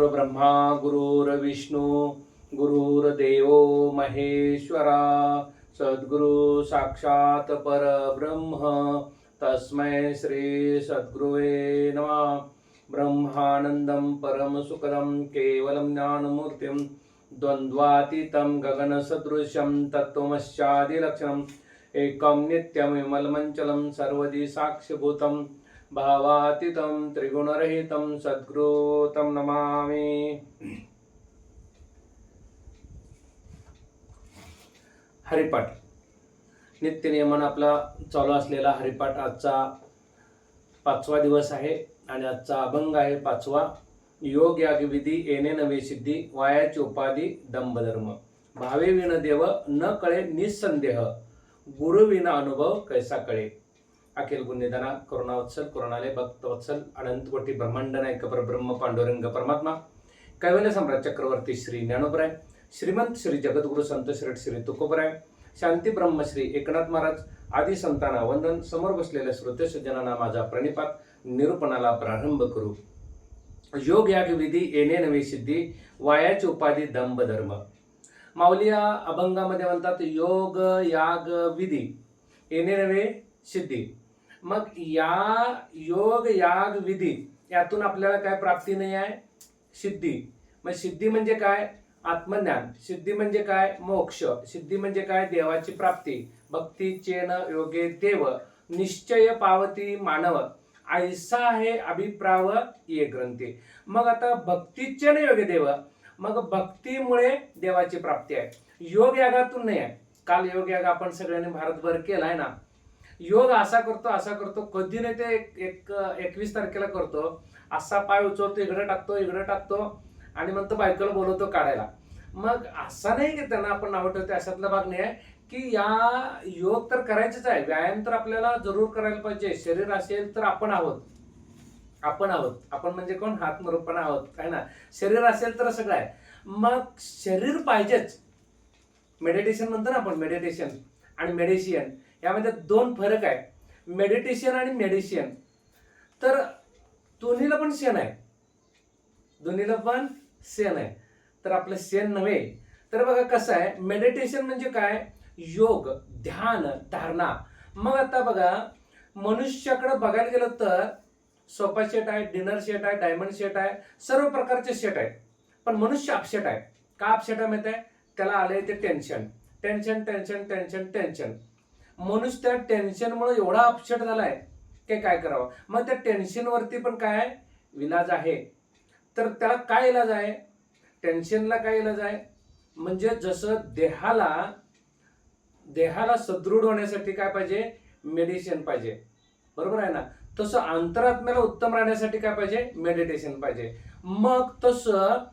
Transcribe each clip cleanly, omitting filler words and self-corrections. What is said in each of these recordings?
गुरुर्ब्रह्मा गुरुर्विष्णू गुरुर्देव महेश्वरा सद्गुरु साक्षात परब्रह्म तस्मै श्री सद्गुरुवे नमः। ब्रह्मानंदं परम सुखदं केवलं ज्ञानमूर्तिं द्वन्द्वातीतं गगनसदृशं तत्त्वमस्यादिलक्षणम् एकं नित्यं विमलमञ्चलं सर्वदि साक्षिभूतं भावातीतं त्रिगुणरहितं सद्गुरुं नमामि। हरिपाठ नित्यनियमन आपला चालू असलेला हरिपाठ आजचा 5वा दिवस आहे आणि आजचा अभंग आहे 5वा। योग यागविधी येणे नवे सिद्धी वायाची उपाधी दंभधर्म भावे विन देव न कळे निसंदेह गुरु विना अनुभव कैसा कळे। अखिल गुणनिधाना करुणावत्सल करुणालय भक्तवत्सल अनंत कोटी ब्रह्मांड नायक परब्रह्म पांडुरंग परमात्मा कैवल्य सम्राट चक्रवर्ती श्री ज्ञानोबराय श्रीमंत श्री जगद्गुरु संत श्री तुकोबराय शांती ब्रह्म श्री एकनाथ महाराज आदी संतांना वंदन। समोर बसलेल्या श्रोते सज्जनांना माझा प्रणिपात। निरूपणाला प्रारंभ करू। योग याग विधी येणे नवी सिद्धी वायाची उपाधी दंभ धर्म। माऊली या अभंगामध्ये म्हणतात योग याग विधी येणे नवे सिद्धी। मग या योग याग विधी यातून आपल्याला काय प्राप्ती नाही आहे? सिद्धी। मग सिद्धी म्हणजे काय? आत्मज्ञान। सिद्धी म्हणजे काय? मोक्ष। सिद्धी म्हणजे काय? देवाची प्राप्ती। भक्ती चेन योगे देव निश्चय पावती मानव ऐसा आहे अभिप्राव ये ग्रंथी। मग आता भक्तीचेन योगे देव, मग भक्तीमुळे देवाची प्राप्ती आहे, योग यागातून नाही आहे। काल योग याग आपण सगळ्यांनी भारतभर केलाय ना। योग असा करतो कधी नाही ते 21 तारखेला करतो, असा पाय उचलतो इकडे टाकतो आणि मग तो बायकोला बोलवतो काढायला। मग असा नाही की त्यांना आपण नाव ठेवतो, अशातला भाग नाही आहे की या योग तर करायचंच आहे, व्यायाम तर आपल्याला जरूर करायला पाहिजे। शरीर असेल तर आपण आहोत, आपण म्हणजे कोण? आत्मरूपणा आहोत काय ना। शरीर असेल तर सगळं आहे, मग शरीर पाहिजेच। मेडिटेशन म्हणतो ना आपण, मेडिटेशन आणि मेडिसिन यामध्ये 2 फरक आहे, मेडिटेशन आणि मेडिसिन। तर दोन्हीला पण सेन आहे, तर आपलं सेन नव्हे। तर बघा कसं आहे, मेडिटेशन म्हणजे काय? योग, ध्यान, धारणा। मग आता बघा मनुष्याकडे बघायला गेलं तर सोफा सेट आहे, डिनर सेट आहे, डायमंड सेट आहे, सर्व प्रकारचे सेट आहेत। पण मनुष्य अपसेट आहे। का अपसेट आहे माहिती आहे? त्याला आलंय ते टेन्शन। मनुष्य त्या टेन्शनमुळे एवढा अपसेट झालाय की काय करावं। मग त्या टेन्शनवरती पण काय इलाज आहे? तर त्याला काय इलाज आहे? टेन्शनला काय इलाज आहे? म्हणजे जसं देहाला सदृढ होण्यासाठी काय पाहिजे? मेडिसिन पाहिजे, बरोबर आहे ना। तसं अंतरात्म्याला उत्तम राहण्यासाठी काय पाहिजे? मेडिटेशन पाहिजे। मग तसं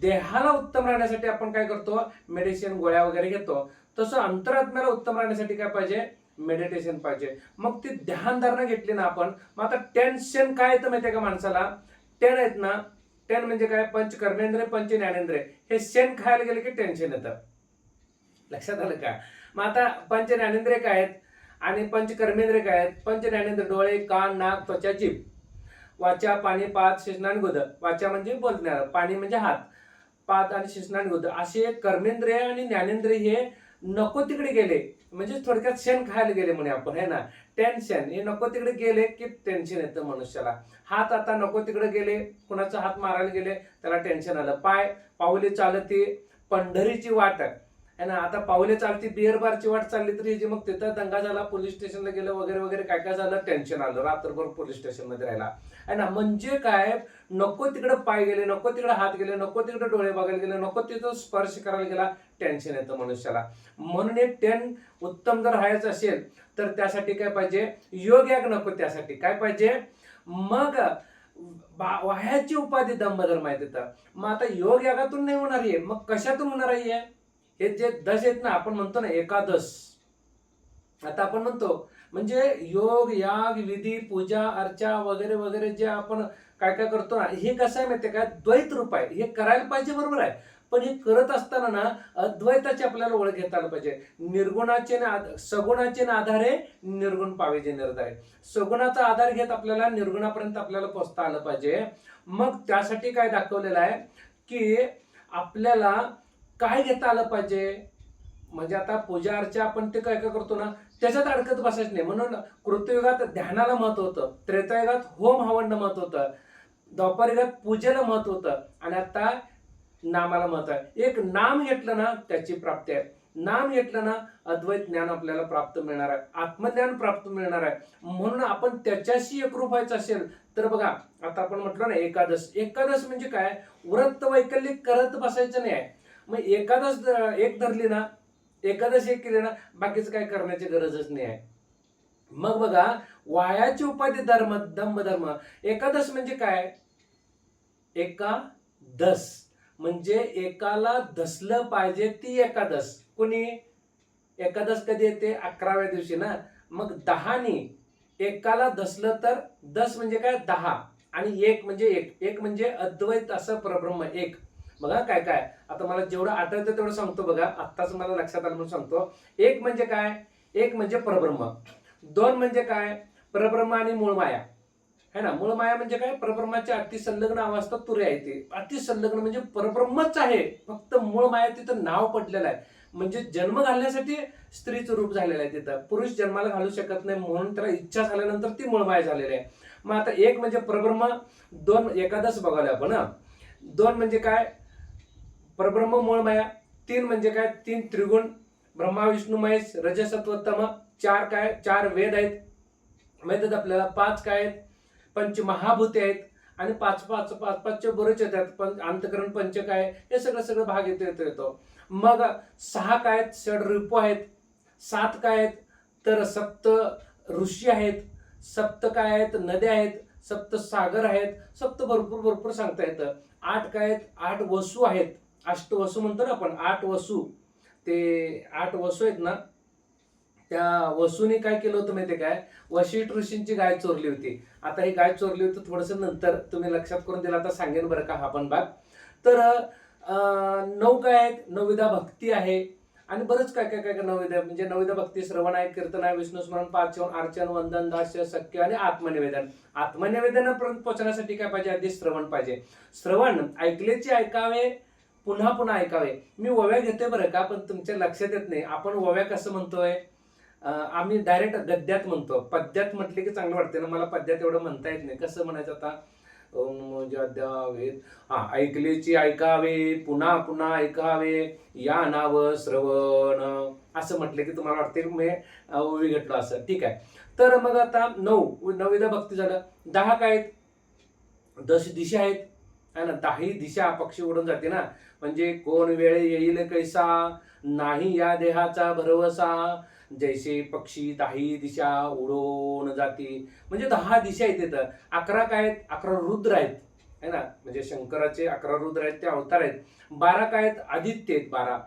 देहाला उत्तम राहण्यासाठी आपण काय करतो? मेडिसिन गोळ्या वगैरे घेतो। तसं अंतरात्म्याला उत्तम राहण्यासाठी काय पाहिजे? मेडिटेशन पाहिजे। मग ती ध्यान धारणा घेतली ना आपण, मग आता टेन्शन काय येतं माहितीये का माणसाला? 10 आहेत ना, 10 म्हणजे काय? पंच कर्मेंद्रिय पंच ज्ञानेंद्रिय हे शेण खायला गेले की टेन्शन येतं। लक्षात आलं का? मग आता पंच ज्ञानेंद्रिय काय आहेत आणि पंच कर्मेंद्रिय काय आहेत? पंच ज्ञानेंद्रिय डोळे, कान, नाक, त्वचा, जीभ, वाचा, पाणी, पाद, शिश्न, गुद। वाचा म्हणजे बोलणार, पाणी म्हणजे हात, पाद आणि शिश्न, गुद असे कर्मेंद्रिय आणि ज्ञानेंद्रिय हे नको तिकडे गेले म्हणजे थोडक्यात शेण खायला गेले म्हणे आपण, है ना। टेन्शन हे नको तिकडे गेले की टेन्शन येतं मनुष्याला। हात आता नको तिकडे गेले, कुणाचा हात मारायला गेले त्याला टेन्शन आलं। पाय पाऊले चालती पंढरीची वाट है ना, आता पाऊले चालती बिअर बारची वाट चालली तरी जी, मग तिथं दंगा झाला, पोलीस स्टेशनला गेलं वगैरे वगैरे काय काय झालं, टेन्शन आलं, रात्रभर पोलीस स्टेशन मध्ये राहिला है ना। म्हणजे काय? नको तिकडे पाय गेले, नको तिकडे हात गेले, नको तिकडे डोळे बघायला गेले, नको तिथं स्पर्श करायला गेला, टेन्शन येतं मनुष्याला। म्हणून एक 10 उत्तम जर राहायचं असेल तर त्यासाठी काय पाहिजे? योग याग नको, त्यासाठी काय पाहिजे? मग वाह्याची उपाधी दंभधर्म आहे तिथं। मग आता योग यागातून नाही होणार आहे, मग कशातून होणार आहे? हे जे 10 आहेत ना, आपण म्हणतो ना एकादश, आता आपण म्हणतो म्हणजे योग याग विधी पूजा अर्चा वगैरे वगैरे जे आपण काय काय करतो ना, हे कसं आहे माहितीये का? द्वैत रूप आहे, हे करायला पाहिजे, बरोबर आहे। पण हे करत असताना ना अद्वैताची आपल्याला ओळख घेता आलं पाहिजे. निर्गुणाचे सगुणाचे आधारे निर्गुण पावेजे निर्धारे. सगुणाचा आधार घेत आपल्याला निर्गुणापर्यंत आपल्याला पोहोचता आलं पाहिजे. मग त्यासाठी काय दाखवलेलं आहे की आपल्याला काय घेता आलं पाहिजे. म्हणजे आता पूजा अर्चा आपण ते काय काय करतो ना त्याच्यात अडकत बसायचं नाही. म्हणून कृतयुगात ध्यानाला महत्व होतं, त्रेतायुगात होम हवन महत्व होतं, द्वापारयुगात पूजेला महत्व होतं आणि आता नामाला महत्व आहे. एक नाम घेतलं ना त्याची प्राप्ती आहे. नाम घेतलं ना अद्वैत ज्ञान आपल्याला प्राप्त मिळणार आहे, आत्मज्ञान प्राप्त मिळणार आहे. म्हणून आपण त्याच्याशी एकरूप व्हायचं असेल तर बघा आता आपण म्हटलं ना एकादश. एकादश म्हणजे काय, व्रत वैकल्य करत बसायचं नाही आहे. मग एकादश एक धरली ना, एकादश एक केली ना, बाकीचं काय करण्याची गरजच नाही आहे. मग बघा वायाची उपाधी धर्म धर्म. एकादश म्हणजे काय, एकादश म्हणजे एकाला धसलं पाहिजे ती एकादश. कोणी एकादश कधी येते, 11व्या दिवशी ना. मग 10नी एकाला धसलं तर 10 म्हणजे काय 10 आणि एक म्हणजे एक म्हणजे अद्वैत असं परब्रह्म एक. बघा काय काय आता मला जेवढं आठवतं तेवढं सांगतो बघा. आत्ताच मला लक्षात आलं म्हणून सांगतो. एक म्हणजे काय, एक म्हणजे परब्रह्म. दोन म्हणजे काय, परब्रह्म आणि मूळ माया है ना. मूळ माया म्हणजे काय, परब्रह्माच्या अति संलग्न अवस्था तुरे आहे. ते अति संलग्न म्हणजे परब्रह्मच आहे, फक्त मूळ माया तिथं नाव पडलेलं आहे. म्हणजे जन्म घालण्यासाठी स्त्रीचं रूप झालेलं आहे तिथं. पुरुष जन्माला घालू शकत नाही म्हणून त्याला इच्छा झाल्यानंतर ती मूळ माया झालेली आहे. मग आता एक म्हणजे परब्रह्म, दोन एकादश बघावले आपण. दोन म्हणजे काय, परब्रह्म मूळ माया. तीन म्हणजे काय, तीन त्रिगुण ब्रह्मा विष्णू महेश रजसत्वोत्तम. चार काय, चार वेद आहेत माहित आपल्याला. पाच काय आहेत, पंचमहाभूते आहेत. आणि पाच पाच पाच पाचचे बरेच येतात, पण अंतकरण पंच काय हे सगळं भाग येतो. मग सहा काय आहेत, षड ऋपू आहेत. सात काय आहेत तर सप्त ऋषी आहेत. सप्त काय आहेत, नद्या आहेत. सप्त सागर आहेत. सप्त भरपूर सांगता येतं. आठ काय आहेत, आठ वसू आहेत. अष्टवसू म्हणतो ना आपण, आठ वसू. ते आठ वसू आहेत ना, त्या वसूने काय केलं होतं माहितीये काय, वशिष्ठ ऋषींची गाय चोरली होती. आता ही गाय चोरली होती थोडस नंतर तुम्ही लक्षात करून दिला तर सांगेन बरं का हा पण भाग. तर 9 काय आहेत, नवविधा भक्ती आहे आणि बरंच काय काय काय नवविधा. म्हणजे नवविधा भक्ती श्रवण आहे, कीर्तन आहे, विष्णू स्मरण, पाचन, अर्चन, वंदन, दास्य, सख्य आणि आत्मनिवेदन. आत्मनिवेदनापर्यंत पोहोचण्यासाठी काय पाहिजे, आधी श्रवण पाहिजे. श्रवण ऐकलेचे ऐकावे, पुन्हा पुन्हा ऐकावे. मी ओव्या घेते बरं का, पण तुमच्या लक्षात येत नाही. आपण ओव्या कसं म्हणतोय, आम्ही डायरेक्ट गद्यात म्हणतो. पद्यात म्हटले की चांगलं वाटते ना, मला पद्यात एवढं म्हणता येत नाही. कसं म्हणायचं आता, ओम द्यावेत, ऐकलेची ऐकावे, पुन्हा पुन्हा ऐकावे, या नाव श्रवण असं म्हटलं की तुम्हाला वाटते मी ओवी घेतलो असं. ठीक आहे. तर मग आता 9 नवविधा भक्ती झालं. 10 काय आहेत, 10 दिशा आहेत है ना. 10ही दिशा पक्षी उडून जाते ना. म्हणजे कोण वेळ येईल कैसा, नाही या देहाचा भरवसा, जैसे पक्षी 10ही दिशा उडून जाती. म्हणजे 10 दिशा आहेत तिथं. 11 काय आहेत, 11 रुद्र आहेत है ना. म्हणजे शंकराचे 11 रुद्र आहेत, ते अवतार आहेत. 12 काय आहेत, आदित्य आहेत. 12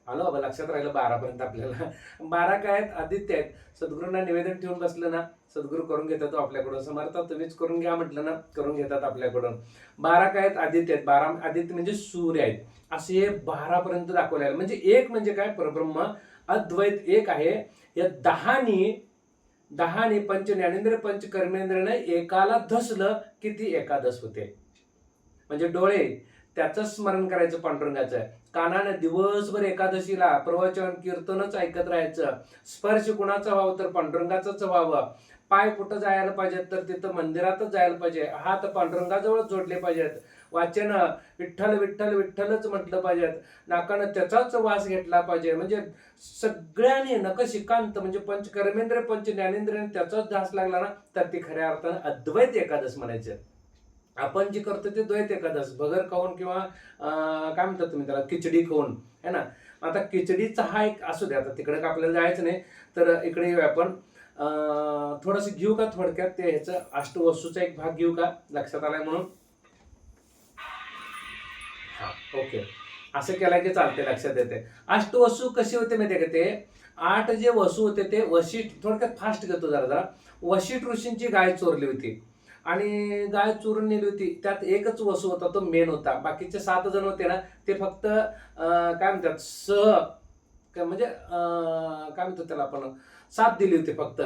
आलो बाबा, लक्षात राहिलं 12 पर्यंत आपल्याला. 12 काय आहेत, आदित्य आहेत. सद्गुरूंना निवेदन ठेवून बसलं ना, सद्गुरू करून घेतात आपल्याकडून. समर्थ तुम्हीच करून घ्या म्हटलं ना, करून घेतात आपल्याकडून. 12 काय आहेत, आदित्य आहेत. 12 आदित्य म्हणजे सूर्य आहेत. असे 12 पर्यंत दाखवले आहे. म्हणजे एक म्हणजे काय, परब्रह्म अद्वैत एक आहे. या 10नी पंच ज्ञानेंद्रिय पंच कर्मेंद्रियने एकाला धसलं किती एकादश होते. म्हणजे डोळे त्याचं स्मरण करायचं पांडुरंगाचं. कानाने दिवसभर एकादशीला प्रवचन कीर्तनच ऐकत राहायचं. स्पर्श कुणाचा व्हावं तर पांडुरंगाचाच व्हावं. पाय कुठं जायला पाहिजेत तर तिथं मंदिरातच जायला पाहिजे. हात पांडुरंगाजवळ जोडले पाहिजेत. वाचन विठ्ठल विठ्ठल विठ्ठलच म्हटलं पाहिजेत. नाकानं त्याचाच वास घेतला पाहिजे. म्हणजे सगळ्यांनी नखशिकांत म्हणजे पंच कर्मेंद्र पंच ज्ञानेंद्रिय त्याचाच ध्यास लागला ना, तर ती खऱ्या अर्थानं अद्वैत एकादश म्हणायचं. आपण जे करतो ते द्वैत एकादश. भगर खाऊन किंवा काय म्हणतात तुम्ही त्याला, खिचडी खाऊन है ना. आता खिचडीचा हा एक असू द्या, आता तिकडे का आपल्याला जायचं नाही, तर इकडे येऊ आपण. थोडंसं घेऊ का थोडक्यात ते ह्याचं अष्टवसूचा एक भाग घेऊ का, लक्षात आलाय म्हणून. हा ओके, असं केलं की चालते, लक्षात येते. अष्टवसू कशी होते माहिती का, ते 8 जे वसू होते ते वशिष्ठ, थोडक्यात फास्ट घेतो जरा. वशिष्ठ ऋषींची गाय चोरली होती. आणि गाय चोरून नेली होती. त्यात एकच वसू होता, तो मेन होता. बाकीचे 7 जण होते ना, ते फक्त काय म्हणतात म्हणजे काय म्हणतो त्याला आपण, साथ दिली होती फक्त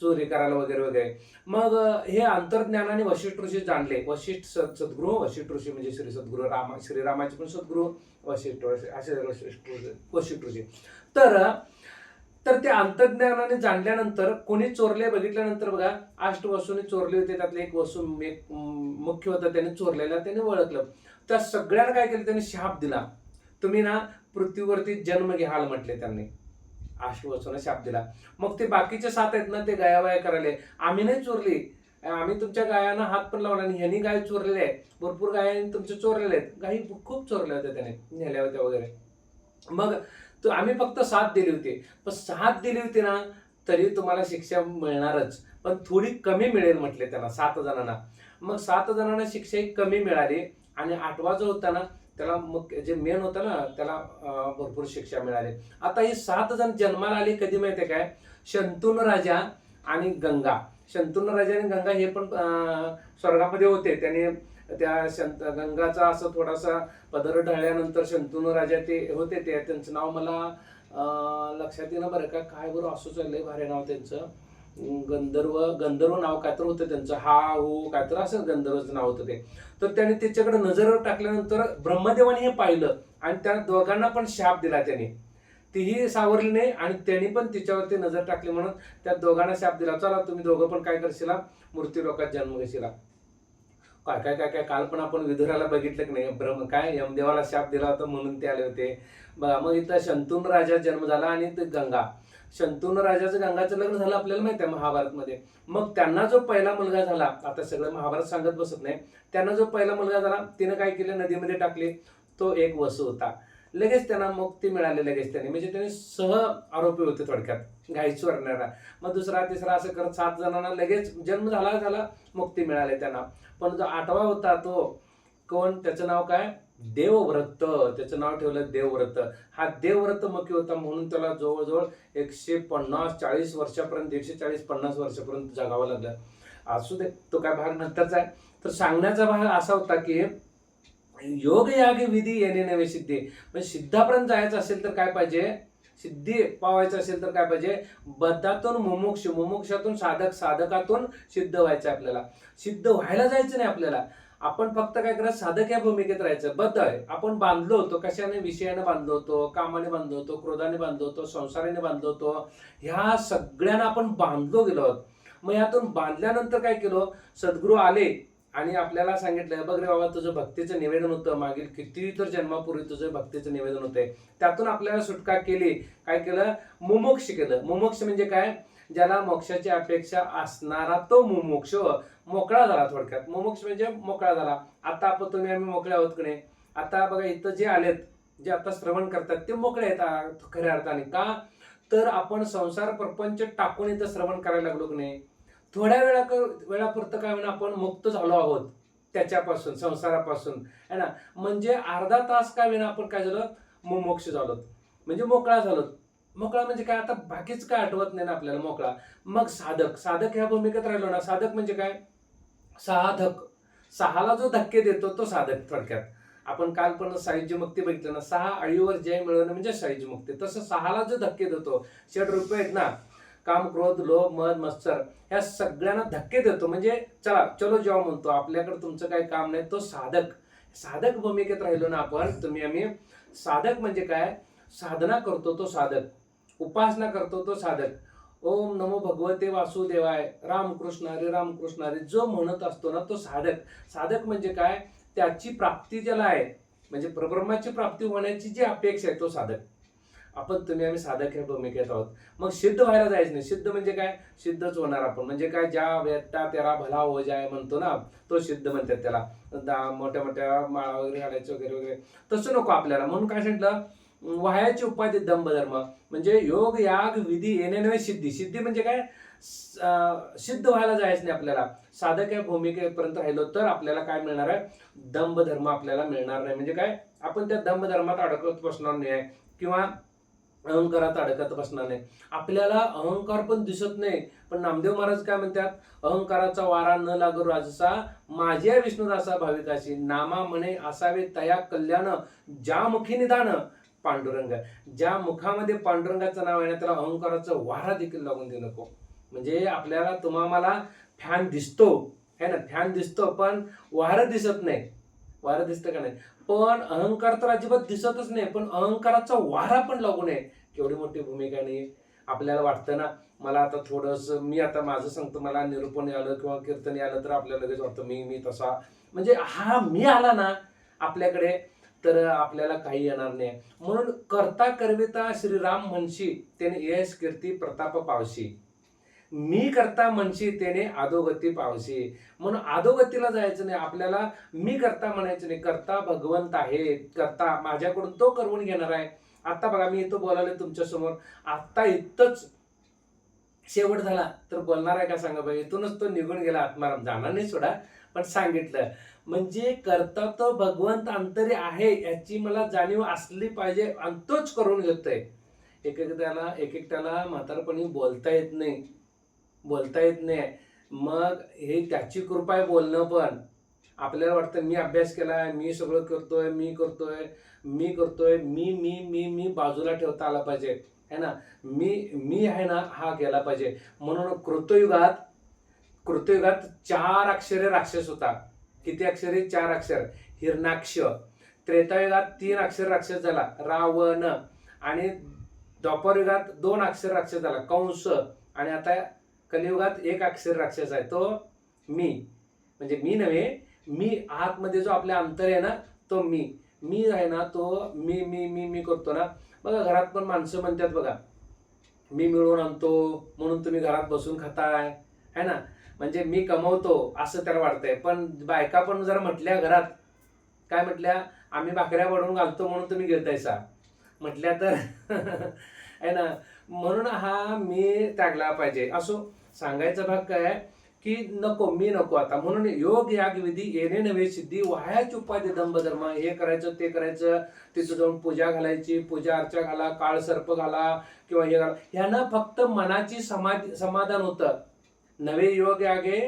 चोरी करायला वगैरे वगैरे. मग हे अंतर्ज्ञानाने वशिष्ठ ऋषी जाणले. वशिष्ठ सद्गुरू, वशिष्ठ ऋषी म्हणजे श्री सद्गुरू श्रीरामाचे पण सद्गुरू वशिष्ठ असे वशिष्ठ ऋषी. तर तर ते अंतर्ज्ञानाने जाणल्यानंतर कोणी चोरले बघितल्यानंतर बघा, 8 वसूंनी चोरले होते, त्यातले एक वसू मुख्य होता, त्याने चोरलेला त्याने ओळखलं. त्या सगळ्यांना काय केलं, त्याने शाप दिला. तुम्ही ना पृथ्वीवरती जन्म घ्याल म्हटले त्यांनी. 8 वसूंना शाप दिला. मग ते बाकीचे 7 आहेत ना, ते गायावाया करायले, आम्ही नाही चोरली, आम्ही तुमच्या गायांना हात पण लावला नाही, ह्यांनी गाय चोरलेले आहे, भरपूर गायांनी तुमचे चोरलेले आहेत. गायी खूप चोरल्या होत्या त्याने, नेल्या होत्या वगैरे. मग तो आम्ही फक्त साथ दिली होती. पण साथ दिली होती ना, तरी तुम्हाला शिक्षा मिळणारच, पण थोडी कमी मिळेल म्हटले त्याला 7 जणांना. मग 7 जणांना शिक्षा ही कमी मिळाली आणि 8वा जो होता ना, त्याला मुख्य जे मेन होता ना, त्याला भरपूर शिक्षा मिळाली. आता ही 7 जण जन्माला आली कधी माहितीये काय, शंतनू राजा आणि गंगा. शंतनू राजा आणि गंगा हे पण स्वर्गामध्ये होते. त्याने त्या गंगाचा असं थोडासा पदर ढळल्यानंतर शंतनू राजा ते होते, ते त्यांचं नाव मला लक्षात येणं बरं का, काय बरं असं चाललंय, भारी नाव त्यांचं, गंधर्व नाव काय तर होतं त्यांचं, हा हो काय तर असं गंधर्वचं नाव होतं ते. तर त्याने त्याच्याकडे नजर टाकल्यानंतर ब्रह्मदेवाने हे पाहिलं आणि त्या दोघांना पण शाप दिला त्याने. तीही सावरली नाही आणि त्यांनी पण तिच्यावरती नजर टाकली, म्हणून त्या दोघांना शाप दिला, चला तुम्ही दोघं पण काय करशीला, मृत्यू लोकात जन्म घेशीला. काय काय काय काय काल पण आपण विदुराला बघितलं की नाही, काय यमदेवाला शाप दिला होता म्हणून ते आले होते बघा. मग इथं शंतनू राजा जन्म झाला आणि ते गंगा, शंतनू राजाचं गंगाचं लग्न झालं आपल्याला माहिती आहे महाभारतमध्ये. मग त्यांना जो पहिला मुलगा झाला, आता सगळं महाभारत सांगत बसत नाही, त्यांना जो पहिला मुलगा झाला तिने काय केलं, नदीमध्ये टाकले. तो एक वसू होता. लगेच त्यांना मुक्ती मिळाली लगेच त्याने, म्हणजे त्याने सह आरोपी होते थोडक्यात गाई चोरणारा. मग दुसरा तिसरा असं करत 7 जणांना लगेच जन्म झाला मुक्ती मिळाली त्यांना. पण जो 8वा होता तो कोण, त्याचं नाव काय, देवव्रत. त्याचं नाव ठेवलं देवव्रत. हा देवव्रत मुखी होता म्हणून त्याला जवळजवळ 150-40 वर्षापर्यंत, 140-50 वर्षापर्यंत जगावं लागलं. असू दे, तो काय भाग नंतरचा आहे. तर सांगण्याचा भाग असा होता की योग याग विधी येणे नवे सिद्धी. म्हणजे सिद्धापर्यंत जायचं असेल तर काय पाहिजे, सिद्धी पावायचं असेल तर काय पाहिजे, बद्धातून मुमुक्षातून साधक, साधकातून सिद्ध व्हायचं आपल्याला. सिद्ध व्हायला जायचं नाही आपल्याला, आपण फक्त काय करायचं, साधक या भूमिकेत राहायचं. बद्ध आहे, आपण बांधलो होतो कशाने, विषयाने बांधलो होतो, कामाने बांधलो होतो, क्रोधाने बांधलो होतो, संसाराने बांधलो होतो, ह्या सगळ्यांना आपण बांधलो गेलो आहोत. मग यातून बांधल्यानंतर काय केलं, सद्गुरू आले आणि आपल्याला सांगितलं, बघ रे बाबा, तुझं भक्तीचं निवेदन होतं, मागील किती तर जन्मापूर्वी तुझं भक्तीचं निवेदन होतंय, त्यातून आपल्याला सुटका केली. काय केलं, मुमुक्ष केलं. मुमुक्ष म्हणजे काय, ज्याला मोक्षाची अपेक्षा असणारा तो मुमुक्ष, मोकळा झाला थोडक्यात. मुमुक्ष म्हणजे मोकळा झाला. आता आपण तुम्ही आम्ही मोकळे आहोत की नाही. आता बघा इथं जे आलेत, जे आता श्रवण करतात ते मोकळे आहेत खऱ्या अर्थाने. का तर आपण संसार प्रपंच टाकून इथं श्रवण करायला लागलो की नाही, थोड्या वेळापुरतं काय म्हणा आपण मुक्त झालो आहोत त्याच्यापासून, संसारापासून है ना. म्हणजे अर्धा तास काय विना आपण काय झालं, मोक्ष झालो, म्हणजे मोकळा झालो. मोकळा म्हणजे काय, आता बाकीच काय आठवत नाही ना आपल्याला, मोकळा. मग साधक ह्या भूमिकेत राहिलो ना. साधक म्हणजे काय, साधक, 6ला जो धक्के देतो तो साधक थोडक्यात. आपण काल पण साहित्य मुक्ती बघितलं ना, 6 अळीवर जय मिळवणं म्हणजे साहित्य मुक्ती. तसं 6ला जो धक्के देतो, 6 रुपये आहेत ना, काम, क्रोध, लोभ, मद, मत्सर, ह्या सगळ्यांना धक्के देतो. म्हणजे चलो जेव्हा म्हणतो, आपल्याकडे तुमचं काही काम नाही, तो साधक भूमिकेत राहिलो ना आपण, तुम्ही आम्ही. साधक म्हणजे काय, साधना करतो तो साधक, उपासना करतो तो साधक. ओम नमो भगवते वासुदेवाय, रामकृष्ण हरी रामकृष्ण हरी जो म्हणत असतो ना, तो साधक. साधक म्हणजे काय, त्याची प्राप्ती ज्याला आहे, म्हणजे परब्रह्माची प्राप्ती होण्याची जी अपेक्षा आहे, तो साधक. आपण तुम्ही आम्ही साधक ह्या भूमिकेत आहोत. मग सिद्ध व्हायला जायचं नाही. सिद्ध म्हणजे काय, सिद्धच होणार आपण. म्हणजे काय, ज्या व्यक्ता तेरा भला हो जाय म्हणतो ना, तो सिद्ध म्हणतात त्याला. मोठ्या मोठ्या माळा वगैरे घालायचं वगैरे वगैरे, तसं नको आपल्याला. म्हणून काय सांगितलं, वहायची उपाधी दंभधर्म, म्हणजे योग याग विधी येणे नव्हे सिद्धी. सिद्धी म्हणजे काय, सिद्ध व्हायला जायचं नाही आपल्याला. साधक या भूमिकेपर्यंत राहिलो तर आपल्याला काय मिळणार आहे, दंभधर्म आपल्याला मिळणार नाही. म्हणजे काय, आपण त्या दंभधर्मात अडकत बसणार नाही, किंवा अहंकारात अडकत बसणार नाही. आपल्याला अहंकार पण दिसत नाही, पण नामदेव महाराज काय म्हणतात, अहंकाराचा वारा न लागो राजसा, माझ्या विष्णुदासा भाविकाशी, नामा म्हणे असावे तया कल्याण, ज्या मुखी निदान पांडुरंग. ज्या मुखामध्ये पांडुरंगाचं नाव आहे ना, त्याला अहंकाराचा वारा देखील लागून देऊ नको. म्हणजे आपल्याला तुम्हाला फॅन दिसतो है ना, फॅन दिसतो पण वारं दिसत नाही. वारं दिसतं का नाही, पण अहंकार तर अजिबात दिसतच नाही, पण अहंकाराचा वारा पण लागू नये. केवढी मोठी भूमिका नाही. आपल्याला वाटतं ना, मला आता थोडंसं, मी आता माझं सांगतो, मला निरूपण आलं किंवा कीर्तन आलं तर आपल्याला लगेच वाटतं मी तसा, म्हणजे हा मी आला ना आपल्याकडे तर आपल्याला काही येणार नाही. म्हणून करता करविता श्रीराम म्हणशी, त्याने यश कीर्ती प्रताप पावशी. मी करता म्हणशी त्याने अधोगती पावशी. म्हणून अधोगतीला जायचं नाही, आपल्याला मी करता म्हणायचं नाही. करता भगवंत आहे, करता माझ्याकडून तो करून घेणार आहे. आता बघा, मी इथं बोलायला तुमच्या समोर, आता इथंच शेवट झाला तर बोलणार आहे का सांगा बघा. इथूनच तो निघून गेला आत्माराम, जाणार नाही सोडा, पण सांगितलं. म्हणजे करता तो भगवंत अंतरी आहे याची मला जाणीव असली पाहिजे, आणि तोच करून घेतोय. एक-एकट्याला म्हातारपणी बोलता येत नाही, बोलता येत नाही. मग हे त्याची कृपा आहे बोलणं. पण आपल्याला वाटतं मी अभ्यास केलाय, मी सगळं करतोय, मी बाजूला ठेवता आला पाहिजे है ना. मी आहे ना, हा गेला पाहिजे. म्हणून कृतयुगात 4 अक्षरे राक्षस होता. किती अक्षरे? 4 अक्षर. हिरणाक्ष. त्रेतायुगात 3 अक्षर राक्षस झाला, रावण. आणि द्वापरयुगात 2 अक्षर राक्षस झाला, कंस. आणि आता कलियुगात 1 अक्षर राक्षस आहे, तो मी. म्हणजे मी नव्हे, मी आतमध्ये जो आपल्या अंतर आहे ना, तो मी आहे ना, तो मी करतो ना. बघा, घरात पण माणसं म्हणतात बघा, मी मिळवून आणतो म्हणून तुम्ही घरात बसून खाताय है ना. म्हणजे मी कमवतो असं त्याला वाटतंय. पण बायका पण जर म्हटल्या घरात, काय म्हटल्या, आम्ही भाकऱ्या बनवून घालतो म्हणून तुम्ही घेतायसा म्हटल्या तर है ना. म्हणून हा मी त्यागला पाहिजे. असो, सांगायचा भाग काय आहे की मी नको आता. म्हणून योग याग विधी येणे नव्हे सिद्धी, वायाची उपाधी दंभ धर्म. हे करायचं ते करायचं, तिथं जाऊन पूजा घालायची, पूजा अर्चा घाला, काळ सर्प घाला किंवा हे घाला, ह्यानं फक्त मनाची समाधान होतं. नवे योग यागे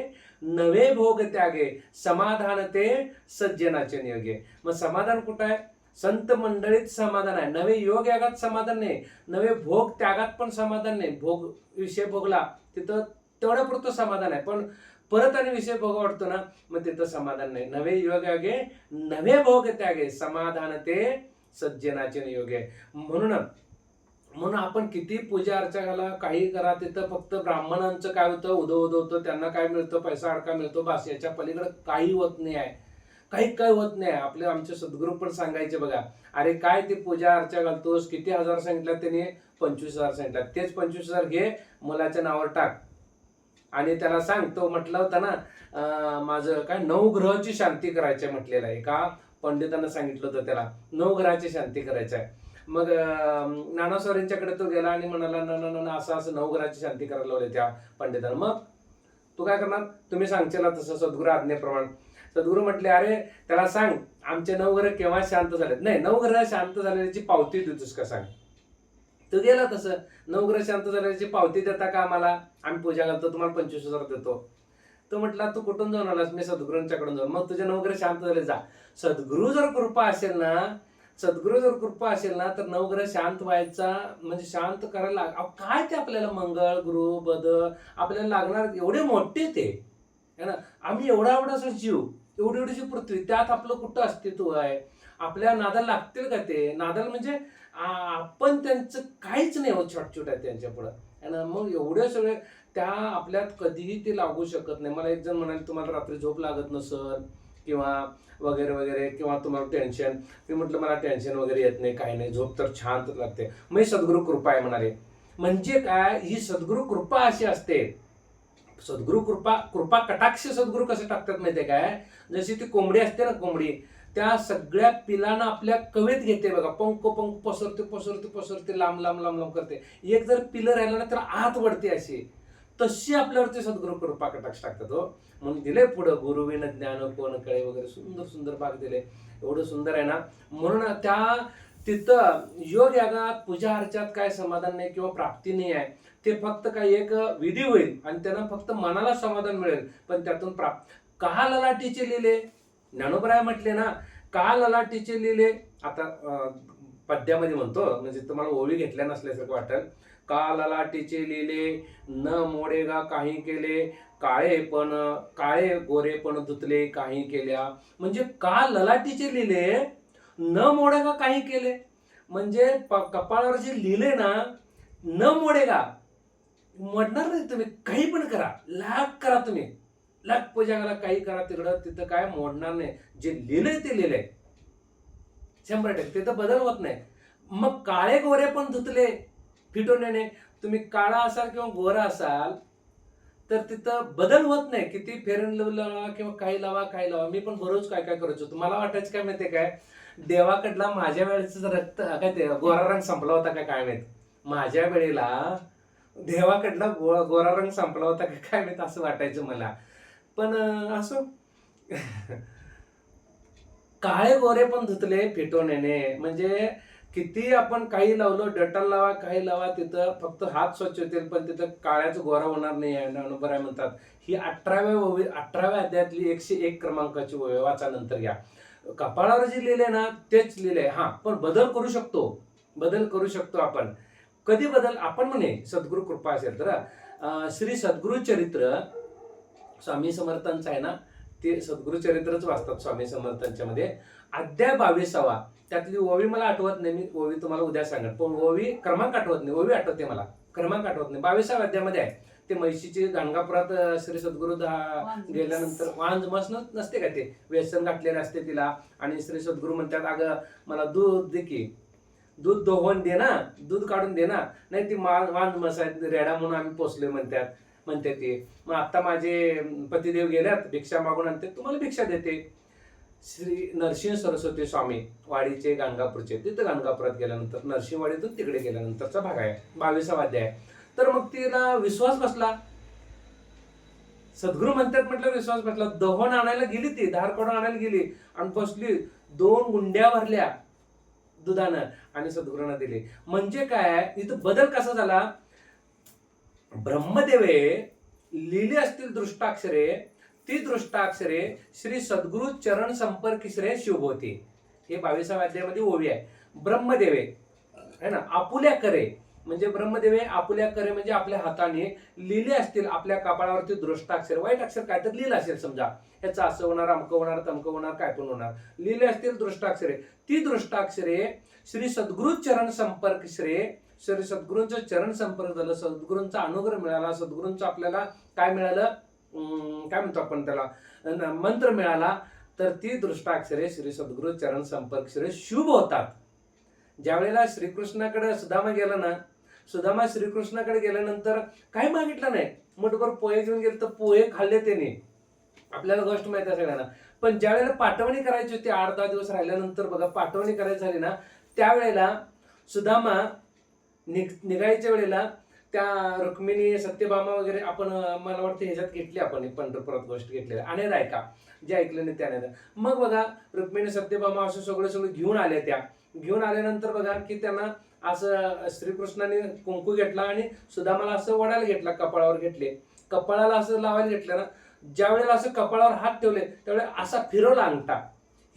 नवे भोग त्यागे, समाधान ते सज्जनाचे नियोगे. मग समाधान कुठं आहे? संत मंडळीत समाधान आहे. नवे योग यागात समाधान नाही, नवे भोग त्यागात पण समाधान नाही. भोग विषय भोगला तिथं तेवढ्यापुरतं समाधान आहे, पण परत आणि विषय भोग वाटतो ना, मग तिथं समाधान नाही. नवे योग यागे नवे भोग त्यागे, समाधान ते सज्जनाचे नियोगे. म्हणून आपण किती पूजा अर्चा घाला, काही करा, तिथं फक्त ब्राह्मणांचं काय होतं, उदो होतं, त्यांना काय मिळतं, पैसा अडका मिळतो, बस. याच्या पलीकडे काही होत नाही आहे, काही होत नाही. आमचे सद्गुरू पण सांगायचे बघा, अरे काय ते पूजा अर्चा घालतोस, किती हजार सांगितलं त्याने? 25,000 सांगितलं. तेच 25,000 घे, मुलाच्या नावावर टाक आणि त्याला सांग. तो म्हटलं होता ना, माझं काय 9 ग्रहाची शांती करायची म्हटलेलं आहे. का पंडितांना सांगितलं होतं त्याला 9 ग्रहाची शांती करायची आहे. मग नानास्वारींच्याकडे तो गेला आणि म्हणाला, ना असं 9 ग्रहाची शांती करायला लावले त्या पंडितांना. मग तू काय करणार? तुम्ही सांगशील तसं सद्गुरू आज्ञेप्रमाणे. सद्गुरू म्हटले, अरे त्याला सांग आमचे 9 ग्रह केव्हा शांत झालेत. नाही, 9 ग्रह शांत झाल्याची पावती देतोस का सांग. तो गेला तसं. 9 ग्रह शांत झाल्याची पावती देता का आम्हाला? आम्ही पूजा घालतो, तुम्हाला 25,000 देतो. तो म्हटला, तू कुठून जाऊन आलास? मी सद्गुरूंच्याकडून जाऊन. मग तुझे 9 ग्रह शांत झाले, जा. सद्गुरू जर कृपा असेल ना, तर 9 ग्रह शांत व्हायचा म्हणजे शांत करायला काय ते आपल्याला मंगळ गुरु बद आपल्याला लागणार, एवढे मोठे ते है ना. आम्ही एवढासा जीव, एवढीशी पृथ्वी, त्यात आपलं कुठं अस्तित्व आहे? आपल्या नादाला लागतील का ते? नादाला म्हणजे आपण त्यांचं काहीच नाही होत, छोट आहे त्यांच्या पुढं है ना. मग एवढे सगळे त्या आपल्यात कधीही ते लागू शकत नाही. मला एक जण म्हणाले, तुम्हाला रात्री झोप लागत नसल किंवा वगैरे किंवा तुम्हाला टेन्शन. मी म्हटलं, मला टेन्शन वगैरे येत नाही, काही नाही, झोप तर छान लागते. मग सद्गुरू कृपा आहे म्हणाले. म्हणजे काय? ही सद्गुरू कृपा अशी असते. सद्गुरू कृपा कटाक्ष सद्गुरू कसे टाकतात माहितीये काय? जशी ती कोंबडी असते ना, कोंबडी त्या सगळ्या पिलांना आपल्या कवेत घेते बघा, पंख पसरते, लांब करते. एक जर पिलं राहिलं ना, तर आत वडते अशी. तशी आपल्यावरती सद्गुरू कृपा कटाक्ष टाकतात हो. म्हणून दिले पुढं, गुरुविन ज्ञान कोण कळे वगैरे सुंदर भाग दिले. एवढं सुंदर आहे ना. म्हणून त्या तिथं योग यागात पूजा अर्चात काय समाधान नाही किंवा प्राप्ती नाही आहे. ते फक्त काही एक विधी होईल आणि त्यांना फक्त मनाला समाधान मिळेल, पण त्यातून का ललाटीचे लिहिले ज्ञानोबराय म्हटले ना, का ललाटीचे लिहिले. आता पद्यामध्ये म्हणतो, म्हणजे तुम्हाला ओळी घेतल्या नसल्यासारखं वाटेल. का ललाटीचे लिहिले न मोडेगा काही केले, काळे गोरे पण धुतले काही केल्या. म्हणजे का ललाटीचे लिहिले न मोडेगा काही केले, म्हणजे कपाळावर जे लिहिले ना, न मोडेगा, मोडणार नाही. तुम्ही काही पण करा, लाख करा, तुम्ही लाख पूजा करा, काही करा, तिथं काय मोडणार नाही. जे लिहिलंय ते लिहिलंय 100%, तिथं बदल होत नाही. मग काळे गोरे पण धुतले फिटवण्याने. तुम्ही काळा असाल किंवा गोरा असाल तर तिथं बदल होत नाही. किती फेरन लावा किंवा काही लावा काही लावा. मी पण बरोच काय काय करायचो. मला वाटायचं काय माहितीये काय, देवाकडला माझ्या वेळेच रक्त काय ते गोरा रंग संपला होता काय माहित. माझ्या वेळेला देवाकडला गोरा रंग संपला होता काय माहित, असं वाटायचं मला. पण असो काळे गोरे पण धुतले फिटवण्याने. म्हणजे किती आपण काही लावलो, डटल लावा काही लावा, तिथं फक्त हात स्वच्छ होतील, पण तिथं काळ्याच गोरा होणार नाही आहे. ज्ञानोबराय म्हणतात ही 18व्या अध्यायातली 101 क्रमांकाची ओवी वाचा, नंतर घ्या. कपाळावर जे लिहिले ना तेच लिहिले. हा, पण बदल करू शकतो आपण. कधी बदल आपण म्हणे सद्गुरु कृपा असेल तर श्री सद्गुरु चरित्र स्वामी समर्थांचं आहे ना, ते सद्गुरु चरित्रच वाचतात स्वामी समर्थांच्या मध्ये. अध्याय 22वा, त्यातली ओवी मला आठवत नाही, मी ओवी तुम्हाला उद्या सांगेन. पण ओवी क्रमांक आठवत नाही, ओवी आठवते मला, क्रमांक आठवत नाही. 22व्या अध्यायामध्ये आहे ते. म्हैशीची गाणगापुरात श्री सद्गुरु गेल्यानंतर वांज मस नसते का, ते व्यसन गाठलेले असते तिला, आणि श्री सद्गुरु म्हणतात अगं मला दूध दे की, दूध दोहून दे ना, दूध काढून दे ना. नाही ती वांज मस आहे, रेडा म्हणून आम्ही पोचले म्हणते ते. मग आता माझे पतिदेव गेल्यात, भिक्षा मागून आणते, तुम्हाला भिक्षा देते. श्री नरसिंह सरस्वती स्वामी वाडीचे गाणगापूरचे, तिथं गाणगापुरात गेल्यानंतर नरसिंहवाडीतून तिकडे गेल्यानंतरचा भाग आहे, 22वा अध्याय आहे. तर मग तिला विश्वास बसला, सद्गुरु म्हणतात म्हटलं विश्वास बसला. दहन आणायला गेली, ती धार काढून आणायला गेली आणि बसली, 2 गुंड्या भरल्या दुधानं आणि सद्गुरूंना दिली. म्हणजे काय, इथं बदल कसा झाला. ब्रह्मदेवे लिहिली असतील दृष्टाक्षरे, ती दृष्टाक्षरे श्री सद्गुरु चरण संपर्किसरे शुभवती. हे 22व्या अध्यायामध्ये ओवी आहे. ब्रह्मदेवे है ना, आपुल्या करे, म्हणजे ब्रह्मदेवे आपुल्या करे म्हणजे आपल्या हाताने लिहिले असतील आपल्या कपाळावरती दृष्टाक्षर, वाईट अक्षर काय तर लिहिलं असेल, समजा ह्याचं असं होणार, अमकं होणार, तमकं होणार, काय पण होणार, लिहिले असतील दृष्टाक्षरे. ती दृष्टाक्षरे श्री सद्गुरु चरण संपर्किसरे, श्री सद्गुरूंचं चरण संपर्क झालं, सद्गुरूंचा अनुग्रह मिळाला, सद्गुरूंचं आपल्याला काय मिळालं, काय म्हणतो आपण त्याला, मंत्र मिळाला. तर ती दृष्टाक्षरे श्री सद्गुरु चरण संपर्क शुभ होतात. ज्या वेळेला श्रीकृष्णाकडे सुदामा गेला ना, सुदामा श्रीकृष्णाकडे गेल्यानंतर काही मागितलं नाही, मुठभर पोहे घेऊन गेले तर पोहे खाल्ले त्याने, आपल्याला गोष्ट माहिती आहे सगळ्यांना. पण ज्या वेळेला पाठवणी करायची होती, 8-10 दिवस राहिल्यानंतर बघा पाठवणी करायची झाली ना, त्यावेळेला सुदामा निघायच्या वेळेला त्या रुक्मिणी सत्यभामा वगैरे आपण मला वाटतं ह्याच्यात घेतली, आपण पंढरपुरात गोष्ट घेतलेली, आणि ऐका जे ऐकलं नाही त्याने. मग बघा रुक्मिणी सत्यभामा असं सगळं घेऊन आल्या. त्या घेऊन आल्यानंतर बघा की त्यांना असं श्रीकृष्णाने कुंकू घेतला आणि सुदामाला असं वडायला घेतला, कपाळावर घेतले, कपाळाला असं लावायला घेतलं ना. ज्या वेळेला असं कपाळावर हात ठेवले त्यावेळेला असा फिरवला अंगठा.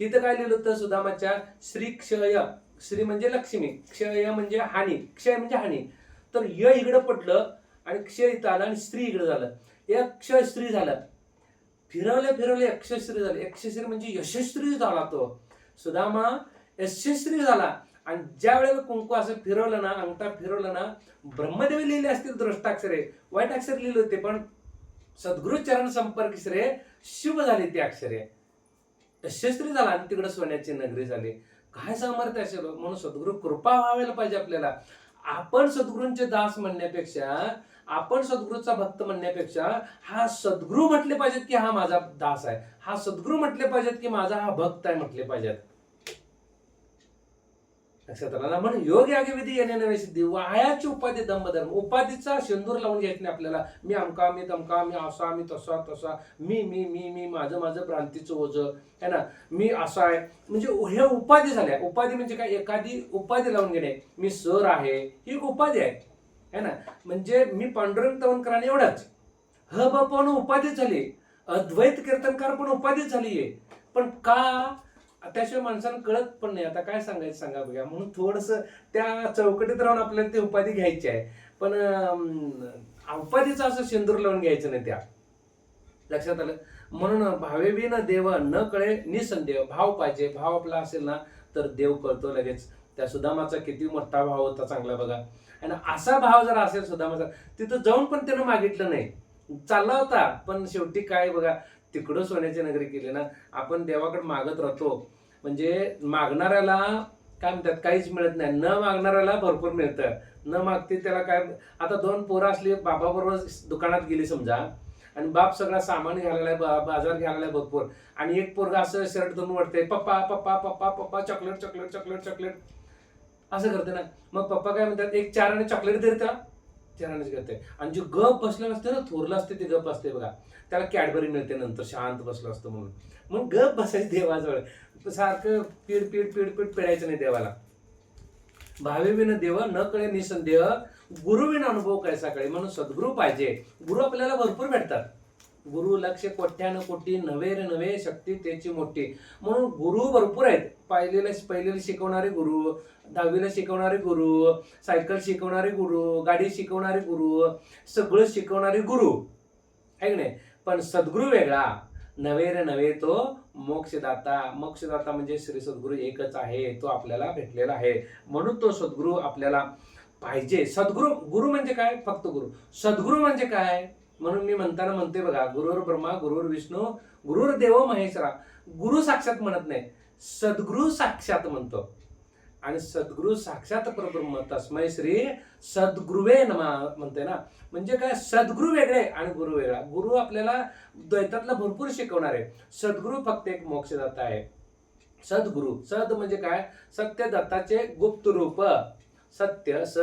इथं काय लिहिलं होतं सुदामाच्या, श्री क्षय, श्री म्हणजे लक्ष्मी, क्षय म्हणजे हानी, क्षय म्हणजे हानी. तर य इकडं पडलं आणि क्षय इथं आलं आणि स्त्री इकडं झालं, क्षय स्त्री झालं. फिरवले यक्षश्री झाले. यक्षश्री म्हणजे यशस्वी झाला तो सुदामा, यशस्वी झाला. आणि ज्या वेळेला कुंकू असं फिरवलं ना, अंगठा फिरवलं ना, ब्रह्मदेवी लिहिले असतील दृष्टाक्षरे, वाईट अक्षर लिहिले होते, पण सद्गुरु चरण संपर्किसरे शुभ झाली ती अक्षरे, यशस्वी झाला आणि तिकडे सोन्याची नगरी झाली. काय सामर्थ्य असेल म्हणून सद्गुरु कृपा व्हायला पाहिजे आपल्याला. आपण सद्गुरूंचे दास म्हणण्यापेक्षा, आपण सद्गुरूचा भक्त म्हणण्यापेक्षा, हा सद्गुरू म्हटले पाहिजेत की हा माझा दास आहे, हा सद्गुरू म्हटले पाहिजेत की माझा हा भक्त आहे म्हटले पाहिजेत. लक्षात आलं ना. म्हणून योग यागविधी येणे नवे सिद्धी, वायाची उपाधी दंभधर्म. उपाधीचा शेंदूर लावून घ्यायचं नाही आपल्याला. मी अमका, मी तमका, मी असा, मी तसा तसा, मी मी मी मी माझं माझं भ्रांतीचं ओझं है ना, मी असा आहे. म्हणजे हे उपाधी झाल्या. उपाधी म्हणजे काय, एखादी उपाधी लावून घेणे. मी सर आहे, ही एक उपाधी आहे है ना. म्हणजे मी पांडुरंग तवनकरांनी एवढाच. ह ब पण उपाधी झाली. अद्वैत कीर्तनकार पण उपाधी झाली आहे. पण का, त्याशिवाय माणसानं कळत पण नाही. आता काय सांगायचं सांगा बघा. म्हणून थोडस त्या चौकटीत राहून आपल्याला ती उपाधी घ्यायची आहे. पण उपाधीचं असं शेंदूर लावून घ्यायचं नाही त्या. लक्षात आलं. म्हणून भावेविन देव न कळे निसंदेह. भाव पाहिजे. भाव आपला असेल ना तर देव कळतो लगेच. त्या सुदामाचा किती मोठा भाव होता चांगला बघा. आणि असा भाव जर असेल सुदामाचा, तिथं जाऊन पण त्यानं मागितलं नाही, चालला होता. पण शेवटी काय बघा, तिकडं सोन्याची नगरी केली ना. आपण देवाकडे मागत राहतो. म्हणजे मागणाऱ्याला काय म्हणतात, काहीच मिळत नाही. न मागणाऱ्याला भरपूर मिळतं. न मागते त्याला काय. आता दोन पोरं असली, बाबाबरोबर दुकानात गेली समजा, आणि बाप सगळा सामान घ्यायला आहे, बाजार घ्यायला आहे भरपूर, आणि एक पोरगा असं शर्ट धरून वाटते, पप्पा पप्पा पप्पा पप्पा चॉकलेट चॉकलेट चॉकलेट चॉकलेट असं करते ना. मग पप्पा काय म्हणतात, एक 4 आणे चॉकलेट दे त्याला. 4 आणे करते. आणि जे गप बसलेलं असते ना, थोरलं असते ते गप असते बघा, त्याला कॅडबरी मिळते नंतर, शांत बसलं असतं म्हणून. मग गप बसायचं देवाजवळ. सारखं पीड पीड पीड पीड पिडायचं नाही देवाला. भावेविन देव न कळे निसंदेह, गुरुविन अनुभव कैसा कळे. म्हणून सद्गुरू पाहिजे. गुरु आपल्याला भरपूर भेटतात. गुरु लक्ष कोट्यानं कोटी, नवे रे नवे शक्ती त्याची मोठी. म्हणून गुरु भरपूर आहेत. पहिलेला शिकवणारे गुरु, 10वीला शिकवणारे गुरु, सायकल शिकवणारे गुरु, गाडी शिकवणारे गुरु, सगळं शिकवणारे गुरु आहे की नाही. पण सद्गुरू वेगळा. नवे रे नवे तो मोक्षदाता. मोक्षदाता म्हणजे श्री सद्गुरू एकच आहे. तो आपल्याला भेटलेला आहे. म्हणून तो सद्गुरू आपल्याला पाहिजे. सद्गुरू, गुरु म्हणजे काय, फक्त गुरु. सद्गुरू म्हणजे काय, म्हणून मी म्हणताना म्हणते बघा, गुरुर ब्रह्मा गुरुर विष्णू गुरुर देव महेश्वरा. गुरु साक्षात म्हणत नाही, सद्गुरू साक्षात म्हणतो. आणि सद्गुरू साक्षात परब्रह्म तस्मै श्री सद्गुरुवे नमः म्हणते ना. म्हणजे काय, सद्गुरू वेगळे आणि गुरु वेगळा. गुरु आपल्याला द्वैतातला भरपूर शिकवणार आहे. सद्गुरू फक्त एक मोक्षदाता आहे. सद्गुरू, सद म्हणजे काय, सत्य दत्ताचे गुप्त रूप. सत्य स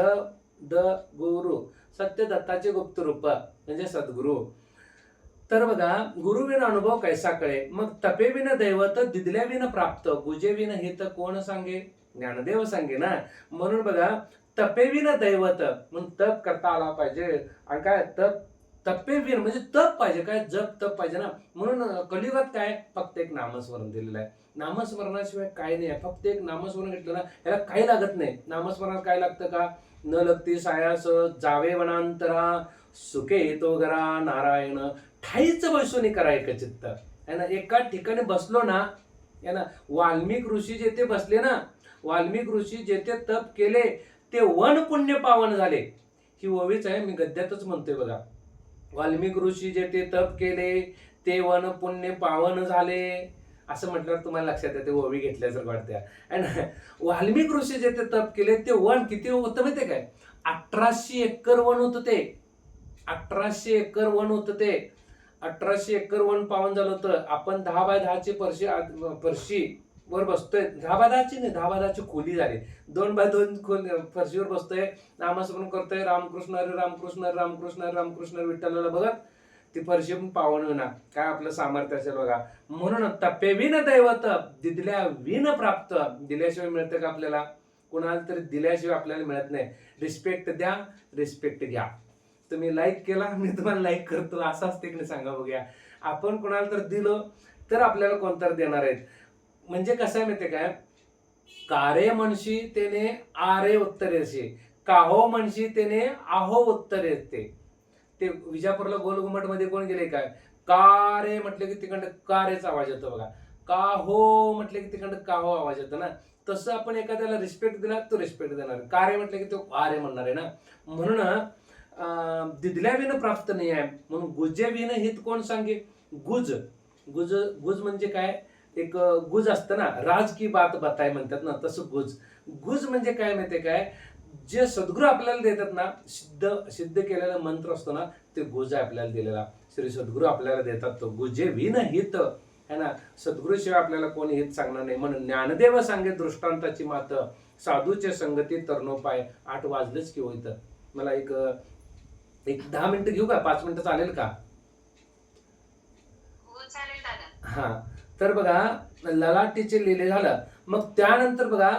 द गुरु, सत्य दत्ताचे गुप्त रूप म्हणजे सद्गुरू. तर बघा, गुरुविन अनुभव कैसा कळे. मग तपेविन दैवत, दिदल्याविन प्राप्त, गुजेविन हित कोण सांगे. ज्ञानदेव सांगे ना. म्हणून बघा, तपेविन दैवत, म्हणून तप करता आला पाहिजे. आणि काय, तपेविन म्हणजे तप पाहिजे. काय, जप तप पाहिजे ना. म्हणून कलियुगात काय, फक्त एक नामस्मरण दिलेलं आहे. नामस्मरणाशिवाय काय नाही आहे. फक्त एक नामस्मरण घेतलं ना, याला काही लागत नाही. नामस्मरणात काय लागतं का, न लगती सायास जावे वनांतरा, सुखे येतो घरा नारायण, ठाईच बसून करा एक चित्त आहे ना. एका ठिकाणी बसलो ना, है ना. वाल्मिक ऋषी जेथे बसले ना, वाल्मिक ऋषी जेथे तप केले ते वन पुण्य पावन झाले. ही ओवीच आहे, मी गद्यातच म्हणतोय बघा. वाल्मिक ऋषी जेथे तप केले ते वन पुण्य पावन झाले, असं म्हटल्यावर तुम्हाला लक्षात येते, ओवी घेतल्यासारखं वाटतं. आणि वाल्मिक ऋषी जेथे तप केले ते वन किती होतं माहितीये काय, 1800 एकर वन होतं ते. 1800 एकर वन होतं ते. 1800 एकर वन पावन झालं होतं. आपण 10x10ची फरशी वर बसतोय. 10x10ची नाही, 10x10ची खोली झाली. 2x2 फरशीवर बसतोय, नामस्मरण करतोय, रामकृष्ण हरी रामकृष्ण हरी रामकृष्ण हरी रामकृष्ण हरी विठ्ठलाला बघत ती फरशी पण पावन होणार. काय आपलं सामर्थ्य असेल बघा. म्हणून तपेविन दैवत, दिदल्या विन प्राप्त. दिल्याशिवाय मिळतं का आपल्याला, कोणाला तरी दिल्याशिवाय आपल्याला मिळत नाही. रिस्पेक्ट द्या, रिस्पेक्ट घ्या. तुम्ही लाईक केला, मी तुम्हाला लाईक करतो, असं असते की नाही सांगा बघूया. आपण कोणाला तर दिलं तर आपल्याला कोणतर देणार आहेत. म्हणजे कसं आहे माहितीये काय, कारे म्हणशी त्याने आरे उत्तर येते, काहो म्हणशी त्याने आहो उत्तर येते. ते विजापूरला गोलघुमट मध्ये कोण गेले काय, कारे म्हटले की तिकडं कारेचा आवाज येतो बघा, काहो म्हटले की तिकडं काहो आवाज येतो ना. तसं आपण एखाद्याला रिस्पेक्ट दिला तो रिस्पेक्ट देणार. कारे म्हटले की तो आरे म्हणणार आहे ना. म्हणून दिदल्याविन प्राप्त नाही आहे. म्हणून गुजेविन हित कोण सांगे. गुज, गुज गुज म्हणजे काय, एक गुज असतं ना, राज की बात बताय म्हणतात ना, तसं गुज. गुज म्हणजे काय माहितीये काय, जे सद्गुरू आपल्याला देतात ना, सिद्ध केलेला मंत्र असतो ना, ते गुज आहे आपल्याला दिलेला. श्री सद्गुरू आपल्याला देतात तो. गुजे विन हित है ना. सद्गुरूशिवाय आपल्याला कोणी हेच सांगणार नाही. म्हणून ज्ञानदेव सांगे दृष्टांताची मात, साधूचे संगती तरणोपाय. 8 वाजलेच की होईत. मला एक 10 मिनिटं घेऊ का? 5 मिनिटं चालेल का? हो चालेल दादा. हा, तर बघा ललाटीचे लिहिले झालं. मग त्यानंतर बघा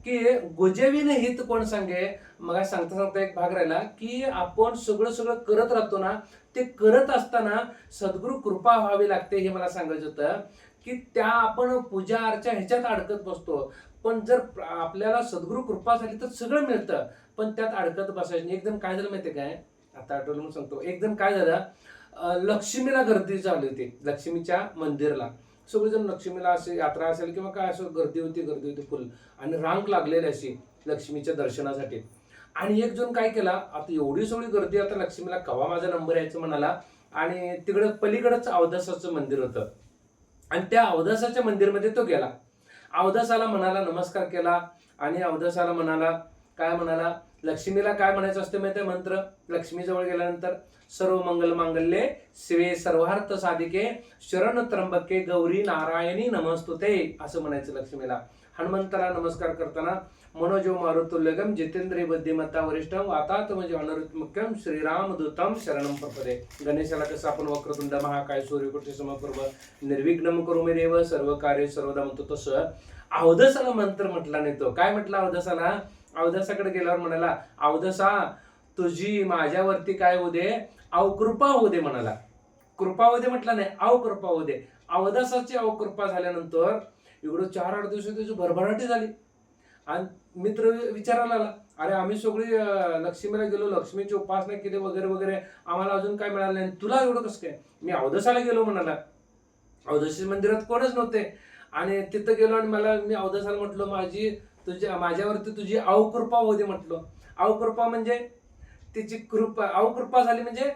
की गुजेविन हित कोण सांगे. मग सांगता सांगता एक भाग राहिला की आपण सगळं करत राहतो ना, ते करत असताना सद्गुरू कृपा व्हावी लागते. हे मला सांगायचं होतं की त्या आपण पूजा अर्चा ह्याच्यात अडकत बसतो. पण जर आपल्याला सद्गुरू कृपा झाली तर सगळं मिळतं, पण त्यात अडकत बसायचं नाही. एकदम काय झालं माहितीये काय, आता आठवलं म्हणून सांगतो. एकदम काय झालं, लक्ष्मीला गर्दी झाली होती, लक्ष्मीच्या मंदिरला. सगळेजण लक्ष्मीला असे यात्रा असेल किंवा काय असं गर्दी होती फुल, आणि रांग लागलेली अशी लक्ष्मीच्या दर्शनासाठी. आणि एक जण काय केला, आता एवढी सगळी गर्दी, आता लक्ष्मीला कवा माझा नंबर यायचं म्हणाला. आणि तिकडं पलीकडच अवधसाचं मंदिर होतं, आणि त्या अवधसाच्या मंदिरमध्ये तो गेला. अवधसाला म्हणाला, नमस्कार केला. आणि अवधसाला म्हणाला, काय म्हणाला, लक्ष्मीला काय म्हणायचं असतं माहिती आहे मंत्र, लक्ष्मीजवळ गेल्यानंतर, सर्व मंगल मांगल्ये शिवे सर्वार्थ साधिके शरण त्र्यंबके गौरी नारायणी नमस्तुते, असं म्हणायचं लक्ष्मीला. हनुमंताला नमस्कार करताना, मनोजो मारुतुल्यगम जितेंद्रिय बुद्धिमत्ता वरिष्ठम वातात म्हणजे अनरुत्मुख्यम श्रीरामदूतम शरणम प्रपदे. गणेशाला कसं आपण वक्रतुंड महाकाय सूर्यकोटी समप्रभ निर्विघ्नम करुमे देव सर्व कार्य सर्वदा म्हणतो, तसं अवधसाला मंत्र म्हटला नाही. तो काय म्हटला अवधसाला, अवधसाकडे गेल्यावर म्हणाला, अवधसा तुझी माझ्यावरती काय होऊ दे, अवकृपा होऊ दे म्हणाला. कृपा होऊ दे म्हटला नाही, अवकृपा होऊ दे. अवधसाची अवकृपा झाल्यानंतर एवढं 4-8 दिवस त्याची भरभराटी झाली. आणि मित्र विचारायला आला, अरे आम्ही सगळी लक्ष्मीला गेलो, लक्ष्मीची उपासना केली वगैरे वगैरे, आम्हाला अजून काय मिळालं नाही, तुला एवढं कसं काय. मी अवधसाला गेलो म्हणाला. अवधशी मंदिरात कोणच नव्हते, आणि तिथं गेलो आणि मी अवधसाला म्हटलो, माझ्यावरती तुझी अवकृपा होऊ दे म्हटलो. अवकृपा म्हणजे तिची कृपा, अवकृपा झाली म्हणजे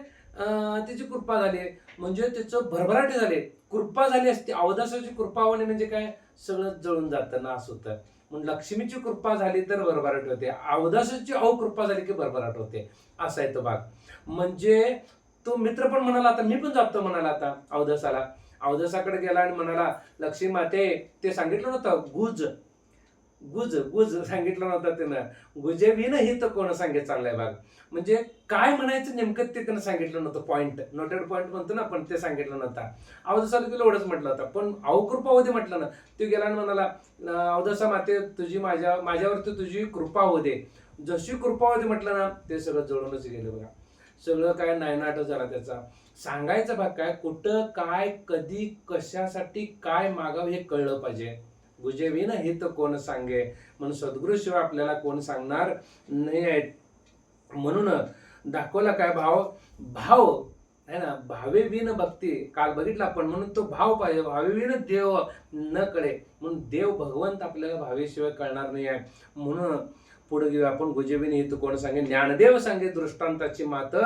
तिची कृपा झाली, म्हणजे त्याचं भरभराटी झाली. कृपा झाली असती, अवधसाची कृपा होणे म्हणजे काय, सगळं जळून जातं, नाश होतं. म्हणून लक्ष्मीची कृपा झाली तर भरभराट होते, अवधसाची अवकृपा झाली की भरभराट होते, असा आहे तो भाग. म्हणजे तो मित्र पण म्हणाला, आता मी पण जातो म्हणाला आता अवधसाला. अवधसाकडे गेला आणि म्हणाला, लक्ष्मी माते, ते सांगितलं नव्हतं गुज गुज गुज सांगितलं नव्हतं त्यानं, गुजे विन हित कोण सांगे चाललाय भाग. म्हणजे काय म्हणायचं नेमकं ते त्यानं सांगितलं नव्हतं. पॉईंट, नोटेड पॉईंट म्हणतो ना आपण, ते सांगितलं नव्हतं. अवधसाला गेलो एवढंच म्हटलं होतं, पण अवकृपा होते म्हटलं ना. ते गेला आणि म्हणाला, अवधसा माते तुझी माझ्यावरती तुझी कृपा होऊ दे. जशी कृपा होते म्हटलं ना, ते सगळं जळूनच गेलं बघा. सगळं काय नायनाट झाला त्याचा. सांगायचा भाग काय, कुठं काय कधी कशासाठी काय मागावं हे कळलं पाहिजे. गुजेविन हित कोण सांगे, म्हणून सद्गुरूशिवाय आपल्याला कोण सांगणार नाही आहे. म्हणून दाखवला काय, भाव है ना, भावे विन भक्ती. काल बघितलं आपण, म्हणून तो भाव पाहिजे. भावे विन देव न कळे, म्हणून देव भगवंत आपल्याला भावेशिवाय कळणार नाही आहे. म्हणून पुढे घेऊ आपण, गुजेविन हित कोण सांगे, ज्ञानदेव सांगे दृष्टांताची मात,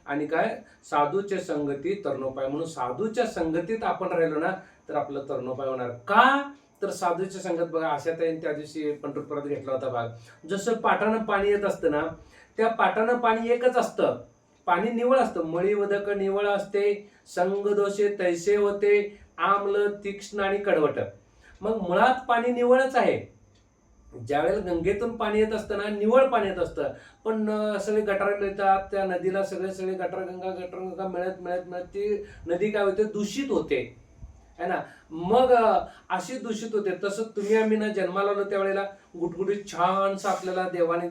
आणि काय, साधूचे संगती तरणोपाय. म्हणून साधूच्या संगतीत आपण राहिलो ना तर आपलं तरणोपाय होणार. का तर साधूच्या संगत बघा, आशाताईने त्या दिवशी पंढरपुरात घेतला होता भाग. जसं पाटानं पाणी येत असतं ना, त्या पाटानं पाणी एकच असतं, पाणी निवळ असतं. मळी उदक निवळ असते, संग दोषे तैसे होते, आम्ल तीक्ष्ण आणि कडवट. मग मुळात पाणी निवळच आहे. ज्यावेळेला गंगेतून पाणी येत असतं ना, निवळ पाणी येत असतं, पण सगळे गटार मिळतात त्या नदीला, सगळे गटारगंगा मिळत मिळत मिळत ती नदी काय होते, दूषित होते है ना. मग अशी दूषित होते. तसं तुम्ही आम्ही ना जन्माला आलो त्यावेळेला गुटगुटीत छानसा आपल्याला देवाने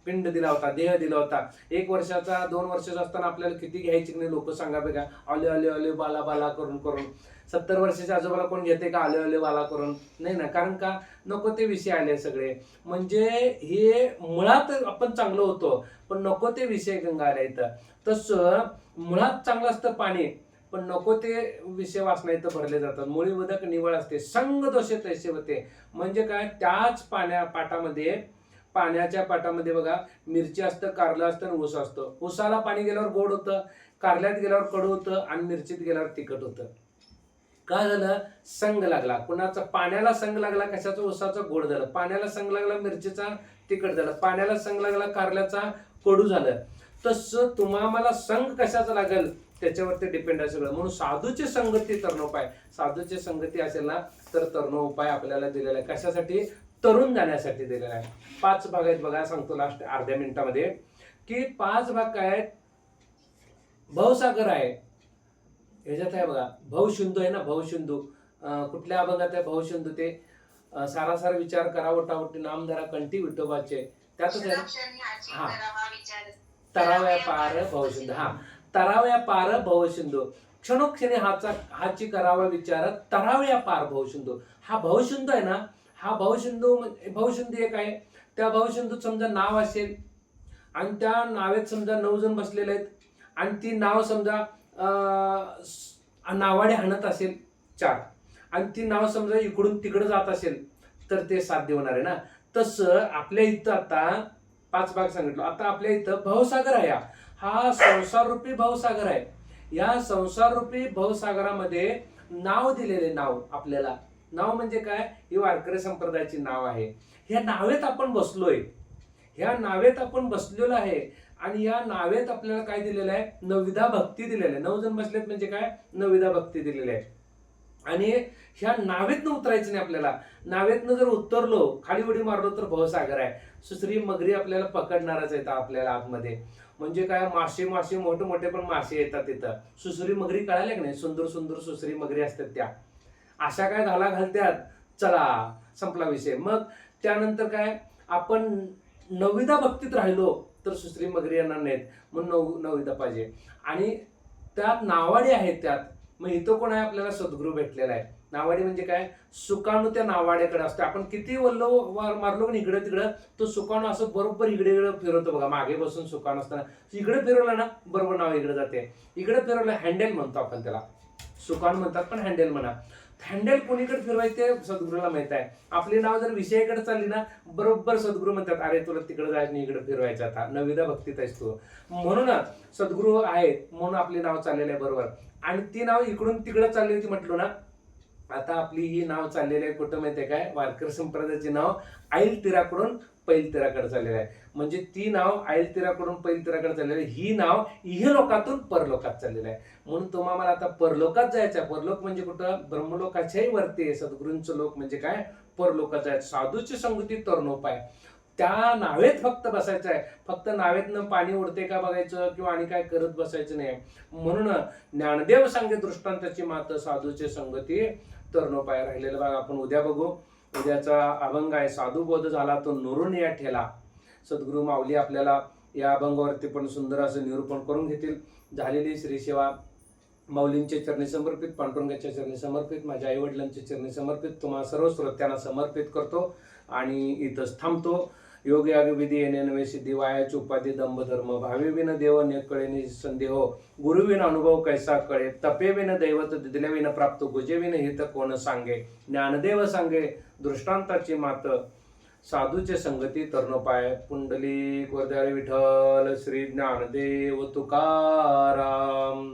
पिंड दिला होता, देह दिला होता. 1 वर्षाचा 2 वर्षाचा असताना आपल्याला किती घ्यायची नाही लोक सांगा बघा, आले आले आले बाला बाला करून करून. 70 वर्षाच्या आजोबाला कोण घेते का आले आले बाला करून, नाही ना. कारण का, नको ते विषय आले सगळे. म्हणजे हे मुळात आपण चांगलं होतो, पण नको ते विषय गंगा आल्या इथं. तसं मुळात चांगलं असतं पाणी, पण नको ते विषय वासना इथं भरले जातात. मुळी उदक निवळ असते, संग दोषे तैसे होते. म्हणजे काय, त्याच पाण्याच्या पाटामध्ये बघा, मिरची असतं, कारलं असतं आणि ऊस असतं. ऊसाला पाणी गेल्यावर गोड होतं, कारल्यात गेल्यावर कडू होतं, आणि मिरचीत गेल्यावर तिखट होतं. काय झालं, संग लागला. कुणाचा, पाण्याला संग लागला कशाचा, ऊसाचा गोड झालं. पाण्याला संग लागला मिरचीचा तिखट झालं. पाण्याला संग लागला कारल्याचा कडू झालं. तसं तुम्हाला संग कशाचा लागेल, त्याच्यावरती डिपेंड आहे सगळं. म्हणून साधूची संगती तरुणोपाय, साधूची संगती असेल ना तर तरुणोपाय आपल्याला दिलेला आहे. कशासाठी? तरुण जाण्यासाठी दिलेला आहे. 5 भाग आहेत बघा, सांगतो लास्ट अर्ध्या मिनिटामध्ये की 5 भाग काय आहेत. भवसागर आहे, ह्याच्यात आहे बघा भवसिंधू आहे ना, भवसिंधू कुठल्या अभंगात आहे भवसिंधू? ते सारासार विचार करा वटावटी नाम धरा कंठी विठोबाचे, त्यातच आहे. हा, तराव्या पार भवसिंधू. हा, तराव्या पार भवसिंधू, क्षणोक्षणी हाची करावा विचार तराव्या पार भवसिंधू. हा भवसिंधू आहे ना, हा भवसिंधू भवसिंधू एक आहे. त्या भवसिंधूत समजा नाव असेल आणि त्या नावेत समजा 9 जण बसलेले आहेत आणि ती नाव समजा नावाडे हाणत असेल 4 आणि ती नाव समजा इकडून तिकडे जात असेल तर ते साध्य होणार आहे ना. तसं आपल्या इथं आता 5 भाग सांगितलं. आता आपल्या इथं भवसागर आहे, हा संसार रूपी भवसागर आहे. या संसार रूपी भवसागरामध्ये नाव दिलेले, नाव आपल्याला, नाव म्हणजे काय? ही वारकरी संप्रदायाची नाव आहे. ह्या नावेत आपण बसलोय, ह्या नावेत आपण बसलेलो आहे आणि या नावेत आपल्याला काय दिलेलं आहे? नवविधा भक्ती दिलेली आहे. 9 जण बसलेत म्हणजे काय? नवविधा भक्ती दिलेली आहे. आणि ह्या नावेतनं उतरायचं नाही आपल्याला. नावेतनं जर उतरलो, खाली उडी मारलो तर भवसागर आहे. सुसरी मगरी आपल्याला पकडणारच येतात आपल्याला आतमध्ये. म्हणजे काय? मासे मासे मोठे मोठे पण मासे येतात तिथं. सुसरी मगरी कळाल्या की नाही? सुंदर सुंदर सुसरी मगरी असतात त्या. अशा काय घाला घालत्यात, चला संपला विषय. मग त्यानंतर काय? आपण नवविधा भक्तीत राहिलो तर सुसरी मगरी येणार नाहीत, म्हणून नवविधा पाहिजे. आणि त्यात नावाडी आहेत त्यात. मग इथं कोण आहे? आपल्याला सद्गुरू भेटलेला आहे. नावाडी म्हणजे काय? सुकाणू त्या नावाड्याकडे असतो. आपण किती वल्लो मारलो पण इकडे तिकडं तो सुकाणू असं बरोबर इकडे इकडे फिरवतो बघा. मागे बसून सुकाणू असताना इकडे फिरवलं ना बरोबर नाव इकडे जाते. इकडे फिरवलं, हँडल म्हणतो आपण त्याला, सुकाणू म्हणतात पण हँडल म्हणा. हँडल कोणीकडे फिरवायचे सद्गुरूला माहित आहे. आपली नाव जर विषयाकडे चालली ना बरोबर सद्गुरू म्हणतात, अरे तुला तिकडे जायचं नाही, इकडे फिरवायचं. आता नवविधा भक्तीत आहेस तू, म्हणून सद्गुरू आहेत म्हणून आपली नाव चाललेलं आहे बरोबर. आणि ती नाव इकडून तिकडे चालली होती म्हटलो ना. आता आपली ही नाव चाललेली आहे कुठं माहितीये काय? वारकरी संप्रदायाचे नाव ऐल तीराकडून पैल तीराकडे चाललेलं आहे. म्हणजे ती नाव ऐल तीराकडून पैल तीराकडे चाललेलं आहे. ही नाव इहलोकातून परलोकात चाललेलं आहे. म्हणून तुम्हाला आता परलोकात जायचं आहे. परलोक म्हणजे कुठं? ब्रह्मलोकाच्याही वरती आहे. सद्गुरूंचं लोक म्हणजे काय? परलोकात जायचं. साधूची संगती तरुणोपाय, त्या नावेत फक्त बसायचं आहे. फक्त नावेतनं पाणी उडते का बघायचं किंवा आणि काय करत बसायचं नाही. म्हणून ज्ञानदेव सांगे दृष्टांताची मात साधूची संगती तरुणोपाय. राहिलेलं भाग आपण उद्या बघू. उद्याचा अभंग आहे साधू बोध झाला तो नुरून या ठेला. सद्गुरू माऊली आपल्याला या अभंगावरती पण सुंदर असं निरूपण करून घेतील. झालेली श्रीसेवा माऊलींच्या चरणी समर्पित, पांडुरंगाच्या चरणी समर्पित, माझ्या आई वडिलांच्या चरणी समर्पित, तुम्हाला सर्व श्रोत्यांना समर्पित करतो आणि इथंच थांबतो. योग याग विधी येणे नवे सिद्धी, वायाची उपाधी दंभ धर्म, भावे विन देव ने कळे संदेह, गुरुविन अनुभव कैसा कळे, तपे विन दैवत दिले विन प्राप्त, गुजे विन हित कोण सांगे, ज्ञानदेव सांगे दृष्टांताची मात साधूचे संगती तरुणोपाय. पुंडलिक वरदारी विठ्ठल श्री ज्ञानदेव तुकाराम.